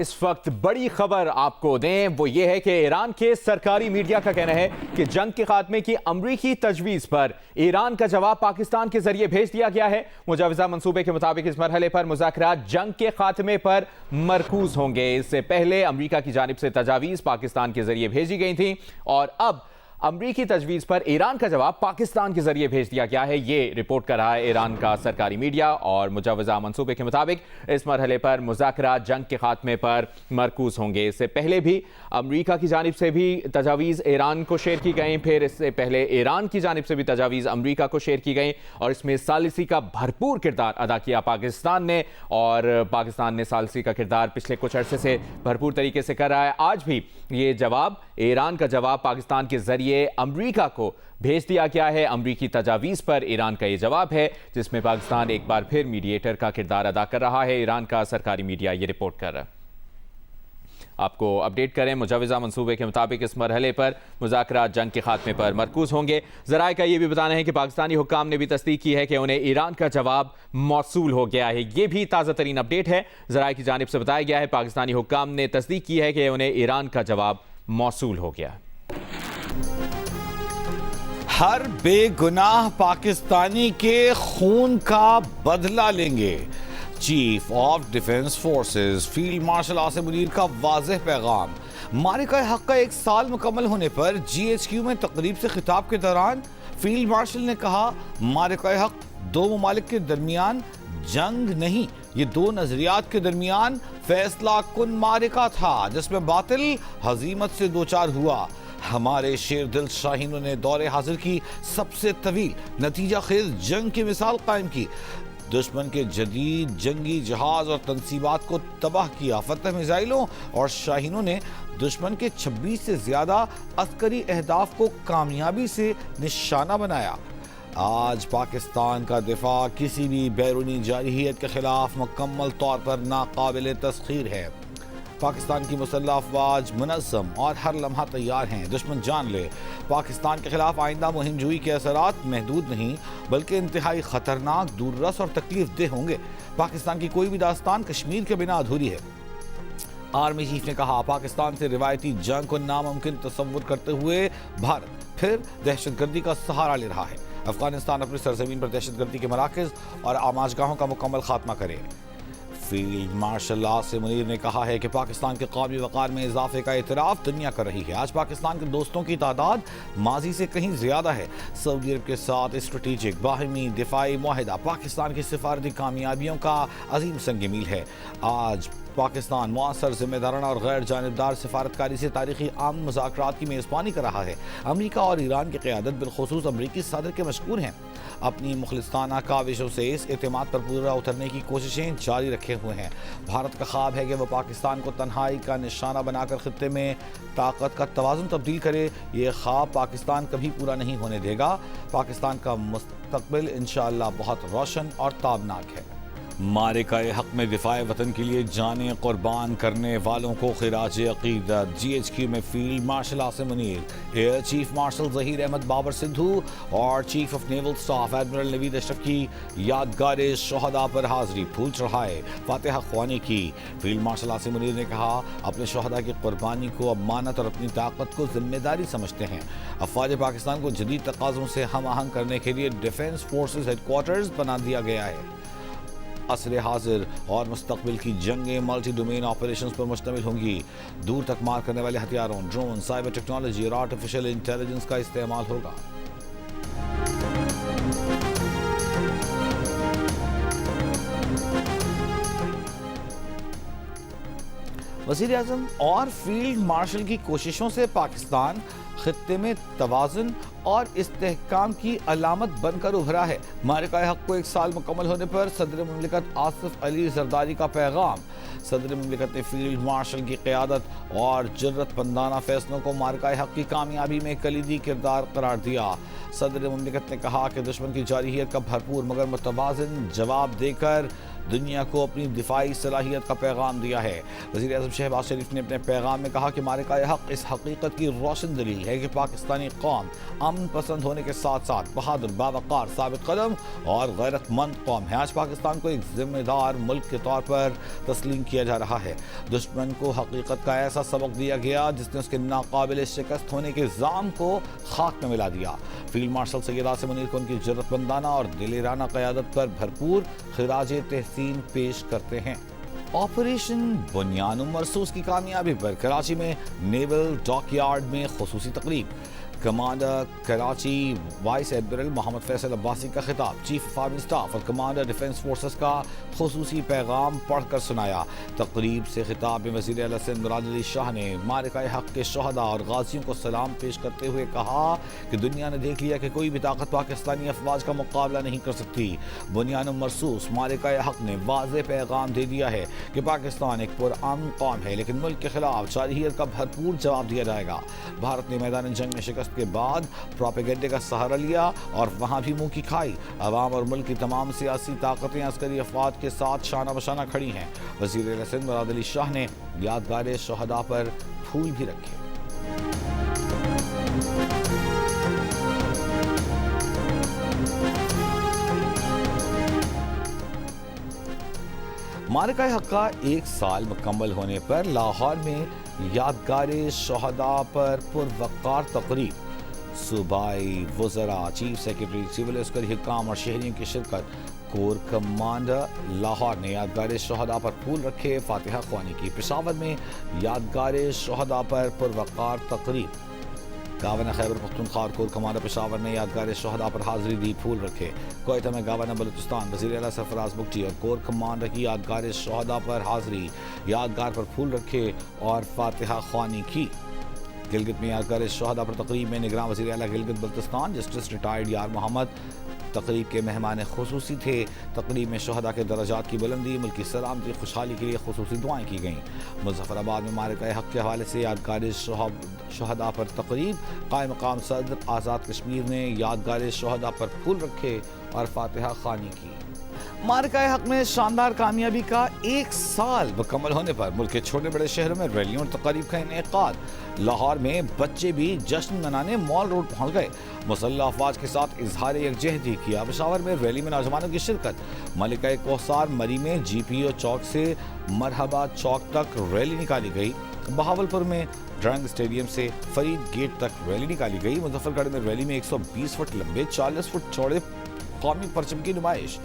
اس وقت بڑی خبر آپ کو دیں وہ یہ ہے کہ ایران کے سرکاری میڈیا کا کہنا ہے کہ جنگ کے خاتمے کی امریکی تجویز پر ایران کا جواب پاکستان کے ذریعے بھیج دیا گیا ہے۔ مجوزہ منصوبے کے مطابق اس مرحلے پر مذاکرات جنگ کے خاتمے پر مرکوز ہوں گے۔ اس سے پہلے امریکہ کی جانب سے تجاویز پاکستان کے ذریعے بھیجی گئی تھیں اور اب امریکی تجویز پر ایران کا جواب پاکستان کے ذریعے بھیج دیا گیا ہے۔ یہ رپورٹ کر رہا ہے ایران کا سرکاری میڈیا اور مجوزہ منصوبے کے مطابق اس مرحلے پر مذاکرات جنگ کے خاتمے پر مرکوز ہوں گے۔ اس سے پہلے بھی امریکہ کی جانب سے بھی تجاویز ایران کو شیئر کی گئیں، پھر اس سے پہلے ایران کی جانب سے بھی تجاویز امریکہ کو شیئر کی گئیں اور اس میں ثالثی کا بھرپور کردار ادا کیا پاکستان نے، اور پاکستان نے ثالثی کا کردار پچھلے کچھ عرصے سے بھرپور طریقے سے کر رہا ہے۔ آج بھی یہ جواب، ایران کا جواب پاکستان کے ذریعے امریکہ کو بھیج دیا گیا ہے۔ امریکی تجاویز پر ایران کا یہ جواب ہے جس میں پاکستان ایک بار پھر میڈییٹر کا کردار ادا کر رہا ہے۔ ایران کا سرکاری میڈیا یہ رپورٹ کر رہا ہے۔ آپ کو اپڈیٹ کریں، مجوزہ منصوبے کے مطابق اس مرحلے پر مذاکرات جنگ کے خاتمے پر مرکوز ہوں گے۔ ذرائع کا یہ بھی بتانا ہے کہ پاکستانی حکام نے بھی تصدیق کی ہے کہ انہیں ایران کا جواب موصول ہو گیا ہے۔ یہ بھی تازہ ترین اپڈیٹ ہے، ذرائع کی جانب سے بتایا گیا ہے پاکستانی حکام نے تصدیق کی ہے کہ انہیں ایران کا جواب موصول ہو گیا ہے۔ ہر بے گناہ پاکستانی کے خون کا بدلہ لیں گے، chief of defence forces field marshal Asim Munir کا واضح پیغام۔ معرکہ حق کا 1 سال مکمل ہونے پر جی ایچ کیو میں تقریب سے خطاب کے دوران فیلڈ مارشل نے کہا، معرکہ حق 2 ممالک کے درمیان جنگ نہیں، یہ 2 نظریات کے درمیان فیصلہ کن معرکہ تھا جس میں باطل ہزیمت سے دوچار ہوا۔ ہمارے شیر دل شاہینوں نے دور حاضر کی سب سے طویل نتیجہ خیز جنگ کی مثال قائم کی، دشمن کے جدید جنگی جہاز اور تنصیبات کو تباہ کیا۔ فتح میزائلوں اور شاہینوں نے دشمن کے 26 سے زیادہ عسکری اہداف کو کامیابی سے نشانہ بنایا۔ آج پاکستان کا دفاع کسی بھی بیرونی جارحیت کے خلاف مکمل طور پر ناقابل تسخیر ہے۔ پاکستان کی مسلح افواج منظم اور ہر لمحہ تیار ہیں، دشمن جان لے۔ پاکستان کے خلاف آئندہ مہم جوئی کے اثرات محدود نہیں بلکہ انتہائی خطرناک، دور رس اور تکلیف دہ ہوں گے۔ پاکستان کی کوئی بھی داستان کشمیر کے بنا ادھوری ہے۔ آرمی چیف نے کہا، پاکستان سے روایتی جنگ کو ناممکن تصور کرتے ہوئے بھارت پھر دہشت گردی کا سہارا لے رہا ہے۔ افغانستان اپنی سرزمین پر دہشت گردی کے مراکز اور آماجگاہوں کا مکمل خاتمہ کرے۔ فیلڈ مارشل عاصم منیر نے کہا ہے کہ پاکستان کے قومی وقار میں اضافے کا اعتراف دنیا کر رہی ہے۔ آج پاکستان کے دوستوں کی تعداد ماضی سے کہیں زیادہ ہے۔ سعودی عرب کے ساتھ اسٹریٹجک باہمی دفاعی معاہدہ پاکستان کی سفارتی کامیابیوں کا عظیم سنگ میل ہے۔ آج پاکستان مؤثر، ذمہ دارانہ اور غیر جانبدار سفارتکاری سے تاریخی عام مذاکرات کی میزبانی کر رہا ہے۔ امریکہ اور ایران کی قیادت، بالخصوص امریکی صدر کے مشکور ہیں، اپنی مخلصانہ کاوشوں سے اس اعتماد پر پورا اترنے کی کوششیں جاری رکھے ہوئے ہیں۔ بھارت کا خواب ہے کہ وہ پاکستان کو تنہائی کا نشانہ بنا کر خطے میں طاقت کا توازن تبدیل کرے۔ یہ خواب پاکستان کبھی پورا نہیں ہونے دے گا۔ پاکستان کا مستقبل انشاءاللہ بہت روشن اور تابناک ہے۔ معرکہ حق میں دفاع وطن کے لیے جانیں قربان کرنے والوں کو خراج عقیدت۔ جی ایچ کیو میں field marshal Asim Munir, air chief marshal Zaheer Ahmed Babar Sidhu اور chief of naval staff admiral Naveed Ashraf کی یادگار شہداء پر حاضری پھول چڑھائے، فاتحہ خوانی کی۔ فیلڈ مارشل عاصم منیر نے کہا، اپنے شہداء کی قربانی کو امانت اور اپنی طاقت کو ذمہ داری سمجھتے ہیں۔ افواج پاکستان کو جدید تقاضوں سے ہم آہنگ کرنے کے لیے ڈیفنس فورسز ہیڈ کوارٹرز بنا دیا گیا ہے۔ عصر حاضر اور مستقبل کی جنگیں ملٹی ڈومین آپریشنز پر مشتمل ہوں گی۔ دور تک مار کرنے والے ہتھیاروں، ڈرون، سائبر ٹیکنالوجی اور آرٹیفیشل انٹیلیجنس کا استعمال ہوگا۔ وزیر اعظم اور فیلڈ مارشل کی کوششوں سے پاکستان خطے میں توازن اور استحکام کی علامت بن کر ابھرا ہے۔ معرکہ حق کو 1 سال مکمل ہونے پر صدر مملکت آصف علی زرداری کا پیغام۔ صدر مملکت نے فیلڈ مارشل کی قیادت اور جرأت مندانہ فیصلوں کو معرکہ حق کی کامیابی میں کلیدی کردار قرار دیا۔ صدر مملکت نے کہا کہ دشمن کی جارحیت کا بھرپور مگر متوازن جواب دے کر دنیا کو اپنی دفاعی صلاحیت کا پیغام دیا ہے۔ وزیر اعظم شہباز شریف نے اپنے پیغام میں کہا کہ معرکہ حق اس حقیقت کی روشن دلیل ہے کہ پاکستانی قوم امن پسند ہونے کے ساتھ ساتھ بہادر، باوقار، ثابت قدم اور غیرت مند قوم ہے۔ آج پاکستان کو ایک ذمہ دار ملک کے طور پر تسلیم کیا جا رہا ہے۔ دشمن کو حقیقت کا ایسا سبق دیا گیا جس نے اس کے ناقابل شکست ہونے کے الزام کو خاک میں ملا دیا۔ فیلڈ مارشل سید عاصم منیر کو ان کی جرأت مندانہ اور دلیرانہ قیادت پر بھرپور خراج تحسین پیش کرتے ہیں۔ آپریشن بنیان مرصوص کی کامیابی پر کراچی میں نیول ڈاک یارڈ میں خصوصی تقریب۔ کمانڈر کراچی وائس ایڈمرل محمد فیصل عباسی کا خطاب چیف آف آرمی اسٹاف اور کمانڈر ڈیفنس فورسز کا خصوصی پیغام پڑھ کر سنایا۔ تقریب سے خطاب میں وزیر اعلیٰ سندھ مراد علی شاہ نے معرکہ حق کے شہداء اور غازیوں کو سلام پیش کرتے ہوئے کہا کہ دنیا نے دیکھ لیا کہ کوئی بھی طاقت پاکستانی افواج کا مقابلہ نہیں کر سکتی۔ بنیان مرصوص معرکہ حق نے واضح پیغام دے دیا ہے کہ پاکستان ایک پرامن قوم ہے، لیکن ملک کے خلاف جارحیت کا بھرپور جواب دیا جائے گا۔ بھارت نے میدان جنگ میں شکست کے بعد پروپیگنڈے کا سہارا لیا اور وہاں بھی منہ کی کھائی۔ عوام اور ملک کی تمام سیاسی طاقتیں عسکری افواج کے ساتھ شانہ بشانہ کھڑی ہیں۔ وزیر اعلیٰ سندھ مراد علی شاہ نے یادگار شہداء پر پھول بھی رکھے۔ معرکہ حق کا 1 سال مکمل ہونے پر لاہور میں یادگار شہداء پر پروقار تقریب۔ صوبائی وزراء، چیف سیکرٹری، سول عسکری حکام اور شہریوں کی شرکت۔ کور کمانڈر لاہور نے یادگار شہداء پر پھول رکھے، فاتحہ خوانی کی۔ پشاور میں یادگار شہداء پر پروقار تقریب۔ گورنر خیبر پختونخوا اور کور کمانڈر پشاور نے یادگار شہداء پر حاضری دی، پھول رکھے۔ کوئٹہ میں گورنر بلوچستان وزیر اعلیٰ سرفراز بگٹی اور کور کمانڈر کی یادگار شہداء پر حاضری، یادگار پر پھول رکھے اور فاتحہ خوانی کی۔ گلگت میں یادگار شہداء پر تقریب میں نگراں وزیر اعلیٰ گلگت بلتستان جسٹس ریٹائرڈ یار محمد تقریب کے مہمان خصوصی تھے۔ تقریب میں شہداء کے درجات کی بلندی، ملک کی سلامتی، خوشحالی کے لیے خصوصی دعائیں کی گئیں۔ مظفر آباد میں معرکہ حق کے حوالے سے یادگار شہداء پر تقریب۔ قائم مقام صدر آزاد کشمیر نے یادگار شہداء پر پھول رکھے اور فاتحہ خوانی کی۔ معرکہ حق میں شاندار کامیابی کا 1 سال مکمل ہونے پر ملک کے چھوٹے بڑے شہروں میں ریلیوں اور تقاریب کا انعقاد۔ لاہور میں بچے بھی جشن منانے مال روڈ پہنچ گئے، مسلح افواج کے ساتھ اظہار یکجہتی کیا۔ پشاور میں ریلی میں نوجوانوں کی شرکت۔ ملکہ کوثر مری میں جی پی او چوک سے مرحبا چوک تک ریلی نکالی گئی۔ بہاولپور میں ڈرنگ اسٹیڈیم سے فرید گیٹ تک ریلی نکالی گئی۔ مظفر گڑھ میں ریلی میں 120 فٹ لمبے 40 فٹ چوڑے قومی پرچم کی نمائش۔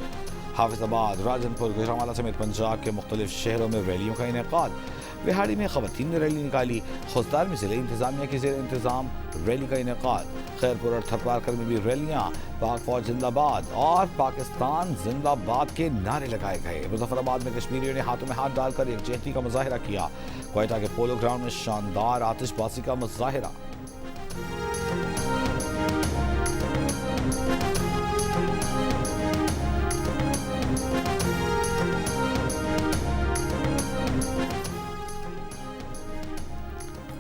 حافظ آباد، راجن پور، گجرانوالہ سمیت پنجاب کے مختلف شہروں میں ریلیوں کا انعقاد۔ بہاڑی میں خواتین نے ریلی نکالی۔ خوزدار میں ضلع انتظامیہ کے زیر انتظام ریلی کا انعقاد۔ خیرپور اور تھرپارکر میں بھی ریلیاں، پاک فوج زندہ باد اور پاکستان زندہ باد کے نعرے لگائے گئے۔ مظفر آباد میں کشمیریوں نے ہاتھوں میں ہاتھ ڈال کر یکجہتی کا مظاہرہ کیا۔ کوئٹہ کے پولو گراؤنڈ میں شاندار آتش بازی کا مظاہرہ۔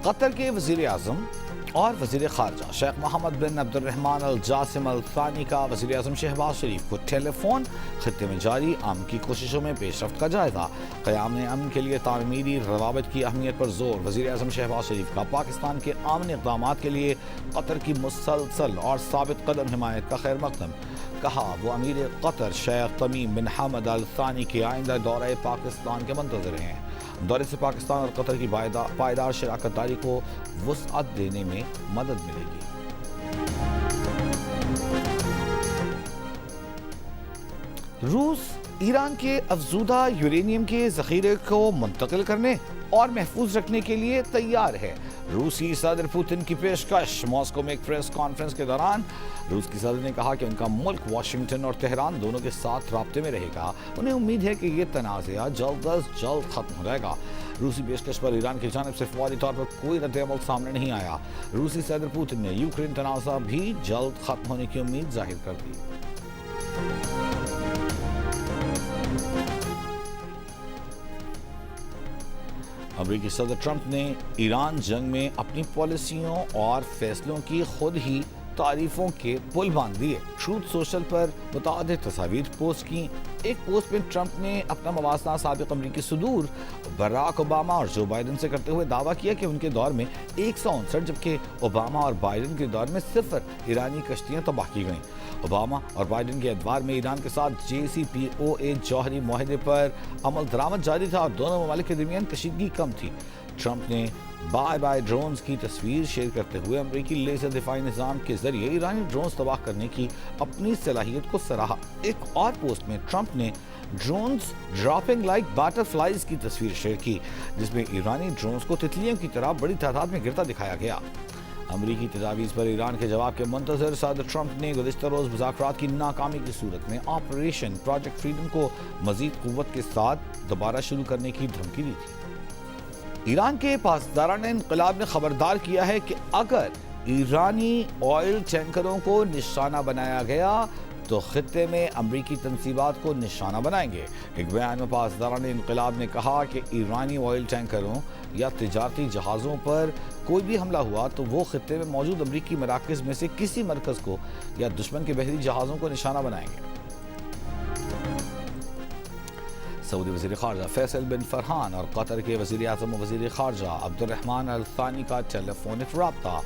قطر کے وزیر اعظم اور وزیر خارجہ شیخ محمد بن عبد الرحمن الجاسم الثانی کا وزیر اعظم شہباز شریف کو ٹیلی فون۔ خطے میں جاری امن کی کوششوں میں پیش رفت کا جائزہ۔ قیام امن کے لیے تعمیری روابط کی اہمیت پر زور۔ وزیر اعظم شہباز شریف کا پاکستان کے امن اقدامات کے لیے قطر کی مسلسل اور ثابت قدم حمایت کا خیر مقدم۔ کہا وہ امیر قطر شیخ تمیم بن حمد الثانی کے آئندہ دورہ پاکستان کے منتظر ہیں۔ دورے سے پاکستان اور قطر کی پائیدار شراکت داری کو وسعت دینے میں مدد ملے گی۔ روس ایران کے افزودہ یورینیم کے ذخیرے کو منتقل کرنے اور محفوظ رکھنے کے لیے تیار ہے۔ روسی صدر پوتن کی پیشکش۔ ماسکو میں ایک پریس کانفرنس کے دوران روس کی صدر نے کہا کہ ان کا ملک واشنگٹن اور تہران دونوں کے ساتھ رابطے میں رہے گا۔ انہیں امید ہے کہ یہ تنازعہ جلد از جلد ختم ہو جائے گا۔ روسی پیشکش پر ایران کی جانب سے فوری طور پر کوئی رد عمل سامنے نہیں آیا۔ روسی صدر پوتن نے یوکرین تنازع بھی جلد ختم ہونے کی امید ظاہر کر دی۔ امریکی صدر ٹرمپ نے ایران جنگ میں اپنی پالیسیوں اور فیصلوں کی خود ہی تعریفوں کے پل باندھ دیے۔ ٹروتھ سوشل پر متعدد تصاویر پوسٹ کی۔ ایک پوسٹ میں ٹرمپ نے اپنا موازنہ سابق امریکی صدور براک اوباما اور جو بائیڈن سے کرتے ہوئے دعویٰ کیا کہ ان کے دور میں 159 جبکہ اوباما اور بائیڈن کے دور میں 0 ایرانی کشتیاں تباہ کی گئیں۔ اوباما اور بائیڈن کے ادوار میں ایران کے ساتھ JCPOA جوہری معاہدے پر عمل درآمد جاری تھا اور دونوں ممالک کے درمیان کشیدگی کم تھی۔ ٹرمپ نے بائے بائے ڈرونز کی تصویر شیئر کرتے ہوئے امریکی لیزر دفاعی نظام کے ذریعے ایرانی ڈرونز تباہ کرنے کی اپنی صلاحیت کو سراہا۔ ایک اور پوسٹ میں ٹرمپ نے drones dropping like butter flies کی تصویر شیئر کی، جس میں ایرانی ڈرونز کو تتلیوں کی طرح بڑی تعداد میں گرتا دکھایا گیا۔ امریکی تجاویز پر ایران کے جواب کے منتظر صدر ٹرمپ نے گزشتہ روز مذاکرات کی ناکامی کی صورت میں آپریشن پروجیکٹ فریڈم کو مزید قوت کے ساتھ دوبارہ شروع کرنے کی دھمکی دی تھی۔ ایران کے پاسداران انقلاب نے خبردار کیا ہے کہ اگر ایرانی آئل ٹینکروں کو نشانہ بنایا گیا تو خطے میں امریکی تنصیبات کو نشانہ بنائیں گے۔ ایک بیان میں پاسداران انقلاب نے کہا کہ ایرانی آئل ٹینکروں یا تجارتی جہازوں پر کوئی بھی حملہ ہوا تو وہ خطے میں موجود امریکی مراکز میں سے کسی مرکز کو یا دشمن کے بحری جہازوں کو نشانہ بنائیں گے۔ سعودی وزیر خارجہ فیصل بن فرحان اور قطر کے وزیر اعظم و وزیر خارجہ عبد الرحمن الثانی کا ٹیلیفونک رابطہ،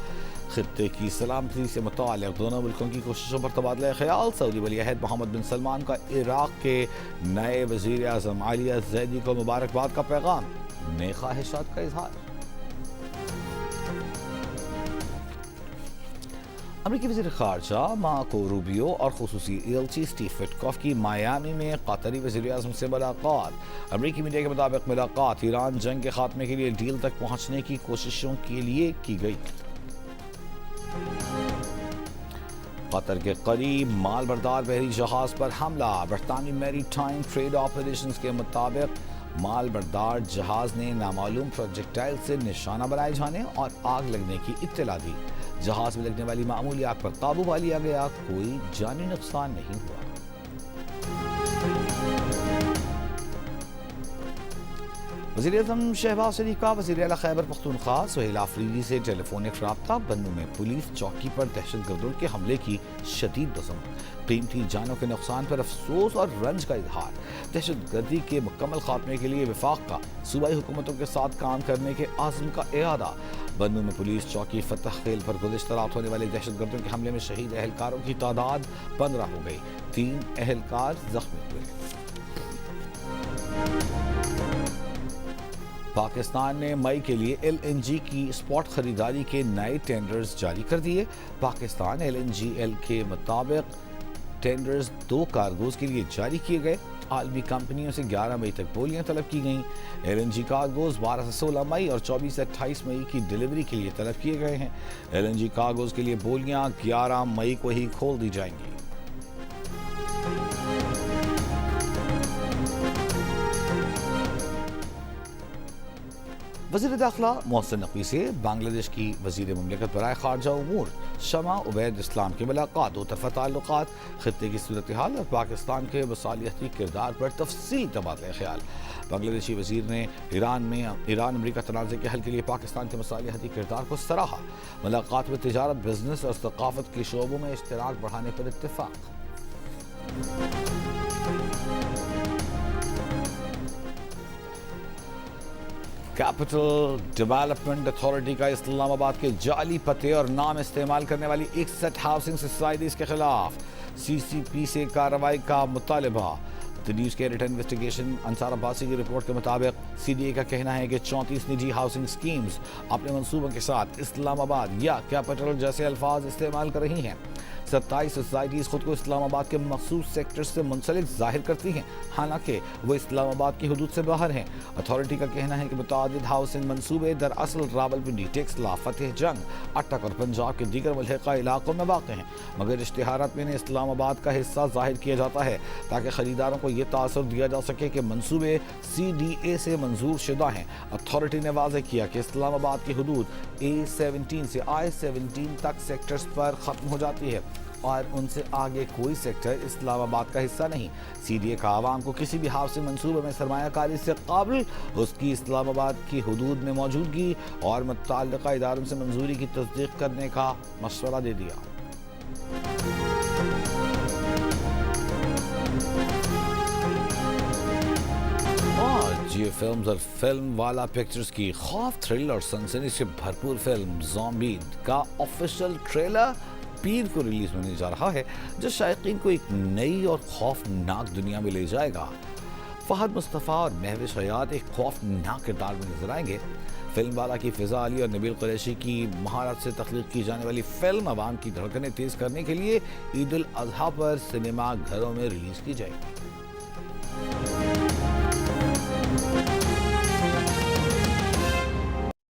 خطے کی سلامتی سے متعلق دونوں ملکوں کی کوششوں پر تبادلہ خیال۔ سعودی ولی عہد محمد بن سلمان کا عراق کے نئے وزیر اعظم علی الزیدی کو مبارکباد کا پیغام، نیک خواہشات کا اظہار۔ امریکی وزیر خارجہ مارکو روبیو اور خصوصی ایلچی اسٹیو وٹکوف کی میامی میں قطری وزیر اعظم سے ملاقات۔ امریکی میڈیا کے مطابق ملاقات ایران جنگ کے خاتمے کے لیے ڈیل تک پہنچنے کی کوششوں کے لیے کی گئی۔ قطر کے قریب مال بردار بحری جہاز پر حملہ۔ برطانوی میری ٹائم ٹریڈ آپریشنز کے مطابق مال بردار جہاز نے نامعلوم پروجیکٹائل سے نشانہ بنائے جانے اور آگ لگنے کی اطلاع دی۔ جہاز میں لگنے والی معمولی آگ پر قابو پا لیا گیا، کوئی جانی نقصان نہیں ہوا۔ وزیر اعظم شہباز شریف کا وزیر اعلیٰ خیبر پختونخوا سہیل آفریدی سے ٹیلیفونک رابطہ۔ بنوں میں پولیس چوکی پر دہشت گردوں کے حملے کی شدید مذمت، قیمتی جانوں کے نقصان پر افسوس اور رنج کا اظہار۔ دہشت گردی کے مکمل خاتمے کے لیے وفاق کا صوبائی حکومتوں کے ساتھ کام کرنے کے عزم کا اعادہ۔ بنوں میں پولیس چوکی فتح خیل پر گزشتہ رات ہونے والے دہشت گردوں کے حملے میں شہید اہلکاروں کی تعداد 15 ہو گئی، 3 اہلکار زخمی ہوئے۔ پاکستان نے مئی کے لیے LNG کی اسپاٹ خریداری کے نئے ٹینڈرز جاری کر دیے۔ پاکستان LNGL کے مطابق ٹینڈرز 2 کارگوز کے لیے جاری کیے گئے۔ عالمی کمپنیوں سے 11 مئی تک بولیاں طلب کی گئیں۔ LNG کارگوز 12 سے 16 مئی اور 24 سے 28 مئی کی ڈیلیوری کے لیے طلب کیے گئے ہیں۔ LNG کارگوز کے لیے بولیاں 11 مئی کو ہی کھول دی جائیں گی۔ وزیر داخلہ محسن نقوی سے بنگلہ دیش کی وزیر مملکت برائے خارجہ امور شمع عبید اسلام کی ملاقات۔ دو طرفہ تعلقات، خطے کی صورتحال اور پاکستان کے مصالحتی کردار پر تفصیلی تبادلہ خیال۔ بنگلہ دیشی وزیر نے ایران امریکہ تنازع کے حل کے لیے پاکستان کے مصالحتی کردار کو سراہا۔ ملاقات میں تجارت، بزنس اور ثقافت کے شعبوں میں اشتراک بڑھانے پر اتفاق۔ کیپٹل ڈیولپمنٹ اتھارٹی کا اسلام آباد کے جعلی پتے اور نام استعمال کرنے والی 61 ہاؤسنگ سوسائٹیز کے خلاف CCP سے کارروائی کا مطالبہ۔ دی نیوز کے ایڈیٹر انویسٹیگیشن انصار عباسی کی رپورٹ کے مطابق CDA کا کہنا ہے کہ 34 نجی ہاؤسنگ سکیمز اپنے منصوبوں کے ساتھ اسلام آباد یا کیپٹل جیسے الفاظ استعمال کر رہی ہیں۔ 27 سوسائٹیز خود کو اسلام آباد کے مخصوص سیکٹر سے منسلک ظاہر کرتی ہیں، حالانکہ وہ اسلام آباد کی حدود سے باہر ہیں۔ اتھارٹی کا کہنا ہے کہ متعدد ہاؤسنگ منصوبے دراصل راولپنڈی، ٹیکسلا، فتح جنگ، اٹک اور پنجاب کے دیگر ملحقہ علاقوں میں واقع ہیں، مگر اشتہارات میں انہیں اسلام آباد کا حصہ ظاہر کیا جاتا ہے تاکہ خریداروں کو یہ تاثر دیا جا سکے کہ منصوبے CDA سے منظور شدہ ہیں۔ اتھارٹی نے واضح کیا کہ اسلام آباد کی حدود A17 سے I17 تک سیکٹرز پر ختم ہو جاتی ہے اور ان سے آگے کوئی سیکٹر اسلام آباد کا حصہ نہیں۔ CDA کا عوام کو کسی بھی ہاؤسنگ منصوبے میں سرمایہ کاری سے قابل اس کی اسلام آباد کی حدود میں موجودگی اور متعلقہ اداروں سے منظوری کی تصدیق کرنے کا مشورہ دے دیا۔ جیو فلمز اور فلم والا پکچرز کی خوف تھرل اور سنسنی سے بھرپور فلم زومبی کا آفیشیل ٹریلر پیر کو ریلیز ہونے جا رہا ہے، جو شائقین کو ایک نئی اور خوفناک دنیا میں لے جائے گا۔ فہد مصطفیٰ اور مہوش حیات ایک خوفناک کردار میں نظر آئیں گے۔ فلم والا کی فضا علی اور نبیل قریشی کی مہارت سے تخلیق کی جانے والی فلم عوام کی دھڑکنیں تیز کرنے کے لیے عید الاضحیٰ پر سنیما گھروں میں ریلیز کی جائے گی۔